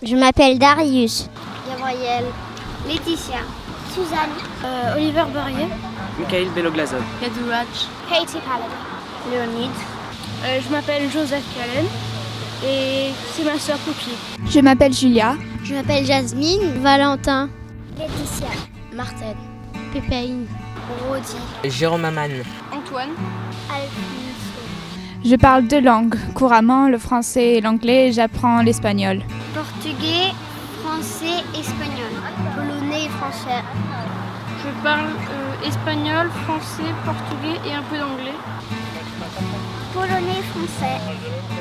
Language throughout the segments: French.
Je m'appelle Darius. Gabriel. Laetitia. Suzanne. Oliver Barrier. Michael Beloglazov. Yadouraj. Katie Paladin. Léonide. Je m'appelle Joseph Callen et c'est ma sœur Poupie. Je m'appelle Julia. Je m'appelle Jasmine. Valentin. Laetitia. Martin. Pépéine. Rodi. Jérôme Aman. Antoine. Alphonse. Je parle deux langues couramment, le français et l'anglais, et j'apprends l'espagnol. Portugais, français, espagnol. Polonais et français. Je parle espagnol, français, portugais et un peu d'anglais. Polonais, français.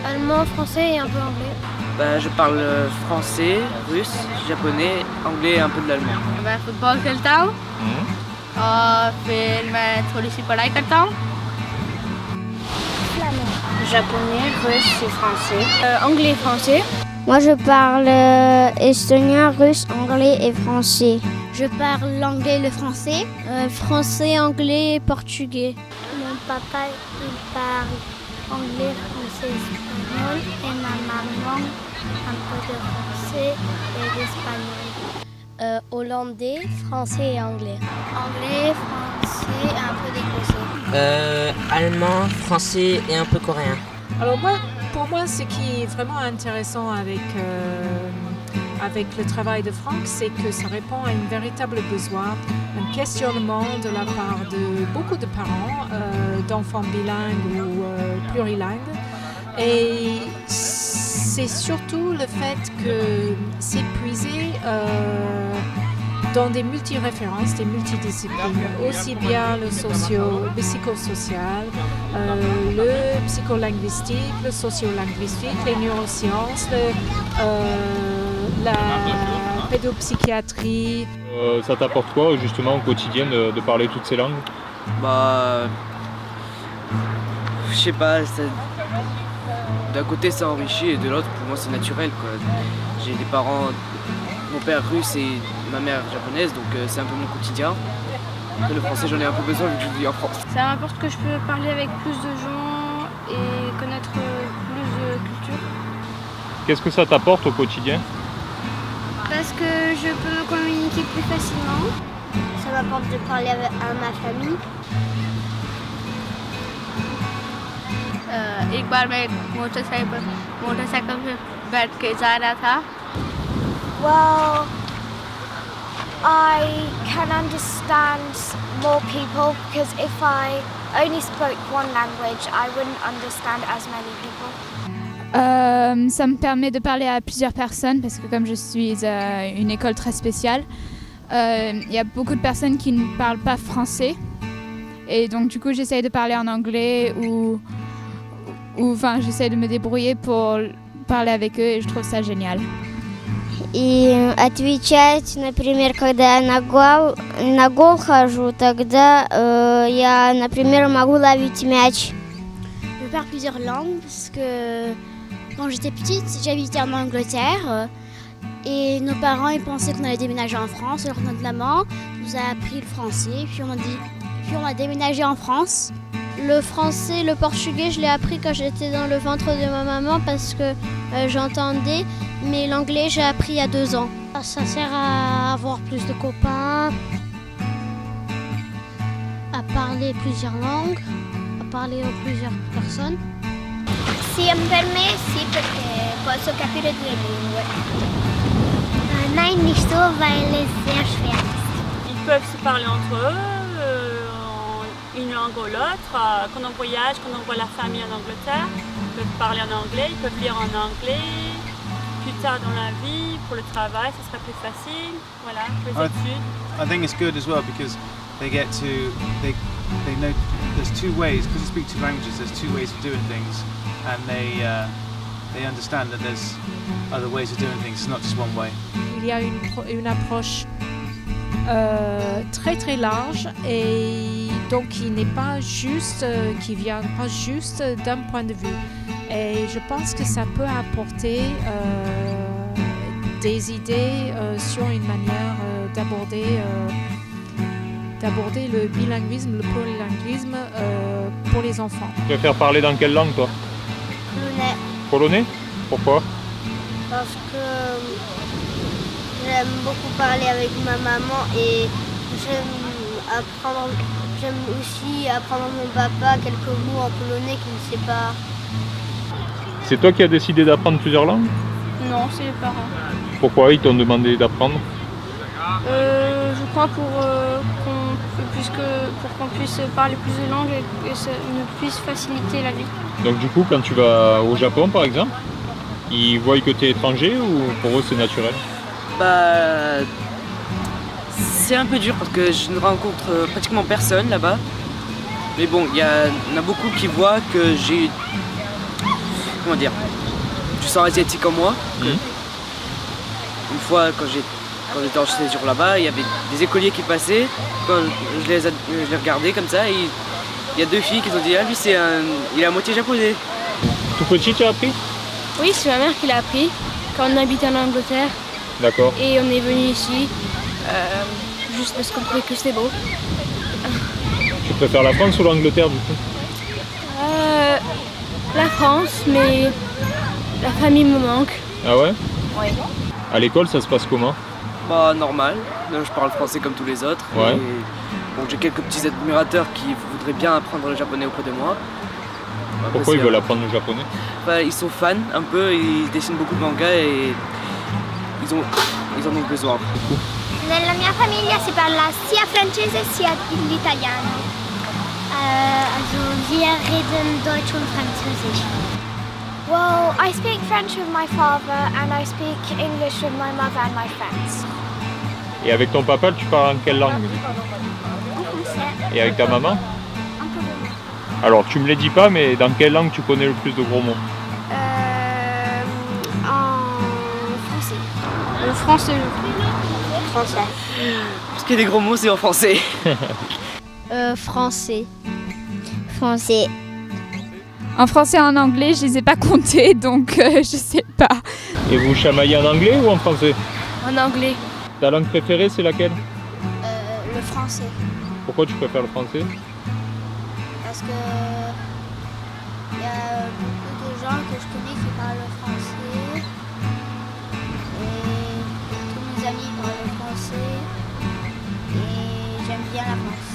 Allemand, français et un peu anglais. Je parle français, russe, japonais, anglais et un peu de l'allemand. मैं फुटबॉल खेलता हूँ और फिर मैं थोड़ी सी पढ़ाई करता हूँ. Flamand. Japonais, russe et français. Anglais, français. Moi, je parle estonien, russe, anglais et français. Je parle l'anglais et le français. Français, anglais et portugais. Mon papa, il parle anglais, français, espagnol. Et ma maman, un peu de français et d'espagnol. Hollandais, français et anglais. Anglais, français et un peu d'écossais. Allemand, français et un peu coréen. Alors pour moi, ce qui est vraiment intéressant avec le travail de Franck, c'est que ça répond à un véritable besoin, un questionnement de la part de beaucoup de parents, d'enfants bilingues ou plurilingues. Et c'est surtout le fait que c'est puisé dans des multi-références, des multidisciplines, aussi bien le psychosocial, le psycholinguistique, le sociolinguistique, les neurosciences, la pédopsychiatrie. Ça t'apporte quoi justement au quotidien de parler toutes ces langues? Je sais pas, d'un côté ça enrichit et de l'autre pour moi c'est naturel quoi. J'ai des parents, mon père russe et ma mère japonaise, donc c'est un peu mon quotidien. Après, le français j'en ai un peu besoin vu que je vis en France. Ça m'importe que je peux parler avec plus de gens et connaître plus de culture. Qu'est-ce que ça t'apporte au quotidien? Parce que je peux me communiquer plus facilement. Ça m'apporte de parler à ma famille. एक बार मैं मोटरसाइकिल पे बैठ के जा रहा था. Well, I can understand more people because if I only spoke one language, I wouldn't understand as many people. Ça me permet de parler à plusieurs personnes parce que comme je suis à une école très spéciale, il y a beaucoup de personnes qui ne parlent pas français. Et donc du coup j'essaye de parler en anglais ou j'essaie de me débrouiller pour parler avec eux et je trouve ça génial. И отвечать, например, когда я на гол хожу, тогда я, например, могу ловить мяч. Je parle plusieurs langues parce que quand j'étais petite, j'habitais en Angleterre et nos parents ils pensaient qu'on allait déménager en France. Alors notre maman nous a appris le français, puis on a déménagé en France. Le français, le portugais, je l'ai appris quand j'étais dans le ventre de ma maman parce que j'entendais, mais l'anglais, j'ai appris il y a 2 ans. Ça sert à avoir plus de copains, à parler plusieurs langues, à parler à plusieurs personnes. Si me permet, sì, perché posso capire 2 lingue. Nein, nicht so, weil es sehr schwer ist. Ils peuvent se parler entre eux, une langue ou l'autre. Quand on voyage, quand on voit la famille en Angleterre, ils peuvent parler en anglais, ils peuvent lire en anglais. Plus tard dans la vie, pour le travail, ce sera plus facile. Voilà, pour les études. I think it's good as well because they know there's 2 ways, because you speak 2 languages, there's 2 ways of doing things, and they understand that there's other ways of doing things, it's not just one way. Il y a une approche très très large et donc qui vient pas juste d'un point de vue. Et je pense que ça peut apporter des idées sur une manière d'aborder le bilinguisme, le polylinguisme pour les enfants. Tu préfères parler dans quelle langue toi? Polonais. Polonais? Pourquoi? Parce que j'aime beaucoup parler avec ma maman et j'aime aussi apprendre à mon papa quelques mots en polonais qu'il ne sait pas. C'est toi qui as décidé d'apprendre plusieurs langues? Non, c'est les parents. Pourquoi ils t'ont demandé d'apprendre? Je crois pour qu'on puisse parler plus de langues et ça nous puisse faciliter la vie. Donc du coup, quand tu vas au Japon par exemple, ils voient que tu es étranger ou pour eux c'est naturel? Bah, c'est un peu dur parce que je ne rencontre pratiquement personne là-bas. Mais bon, il y en a beaucoup qui voient que j'ai, comment dire, du sang asiatique en moi. Une fois, quand j'étais en séjour là-bas, il y avait des écoliers qui passaient. Quand je les regardais comme ça, et il y a 2 filles qui ont dit: ah, lui, il est à moitié japonais. Tout petit, tu as appris? Oui, c'est ma mère qui l'a appris quand on habitait en Angleterre. D'accord. Et on est venu ici juste parce qu'on trouvait que c'était beau. Tu préfères la France ou l'Angleterre du coup? La France, mais la famille me manque. Ah ouais? Oui. À l'école, ça se passe comment? Bah, normal. Je parle français comme tous les autres. Ouais. Et, bon, j'ai quelques petits admirateurs qui voudraient bien apprendre le japonais auprès de moi. Pourquoi ils veulent apprendre le japonais? Bah, ils sont fans un peu, ils dessinent beaucoup de mangas et ils en ont besoin. Nella mia famiglia si parla sia francese sia l'italiano. Also wir reden Deutsch und Französisch. Well, I speak French with my father and I speak English with my mother and my friends. Et avec ton papa, tu parles en quelle langue? En français, Et avec ta maman? un peu de moi. Alors, tu me les dis pas, mais dans quelle langue tu connais le plus de gros mots? En français. Le français. Français. Parce qu'il y a des gros mots, c'est en français. Français. Français. En français et en anglais, je les ai pas comptés, donc je sais pas. Et vous chamaillez en anglais ou en français? En anglais. Ta langue préférée, c'est laquelle? Le français. Pourquoi tu préfères le français? Parce que il y a beaucoup de gens que je connais qui parlent le français. Et tous mes amis parlent le français. Et j'aime bien la France.